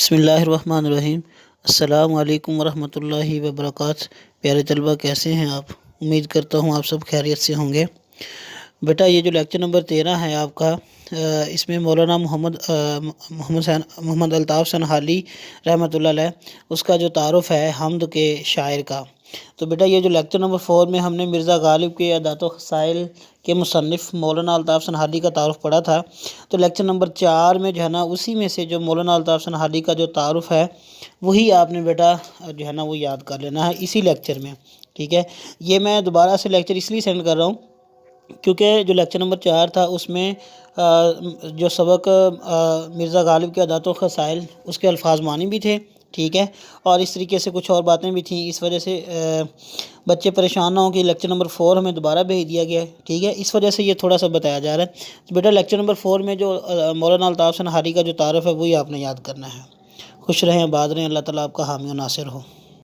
بسم اللہ الرحمن الرحیم۔ السلام علیکم ورحمۃ اللہ وبرکاتہ۔ پیارے طلبہ، کیسے ہیں آپ؟ امید کرتا ہوں آپ سب خیریت سے ہوں گے۔ بیٹا، یہ جو لیکچر نمبر 13 ہے آپ کا، اس میں مولانا محمد الطاف سنہالی رحمۃ اللہ علیہ اس کا جو تعارف ہے حمد کے شاعر کا، تو بیٹا یہ جو لیکچر نمبر 4 میں ہم نے مرزا غالب کے عادات و خصائل کے مصنف مولانا الطاف سنہالی کا تعارف پڑھا تھا، تو لیکچر نمبر 4 میں جو ہے نا اسی میں سے جو مولانا الطاف سنہالی کا جو تعارف ہے وہی آپ نے بیٹا جو ہے نا وہ یاد کر لینا ہے اسی لیکچر میں، ٹھیک ہے۔ یہ میں دوبارہ سے لیکچر اس لیے سینڈ کر رہا ہوں کیونکہ جو لیکچر نمبر 4 تھا اس میں جو سبق مرزا غالب کے عادات و خصائل اس کے الفاظ معنی بھی تھے، ٹھیک ہے، اور اس طریقے سے کچھ اور باتیں بھی تھیں۔ اس وجہ سے بچے پریشان نہ ہوں کہ لیکچر نمبر 4 ہمیں دوبارہ بھیج دیا گیا ہے، ٹھیک ہے، اس وجہ سے یہ تھوڑا سا بتایا جا رہا ہے۔ تو بیٹا لیکچر نمبر 4 میں جو مولانا الطاف سنہالی کا جو تعارف ہے وہی آپ نے یاد کرنا ہے۔ خوش رہیں، آباد رہیں، اللہ تعالیٰ آپ کا حامی و ناصر ہو۔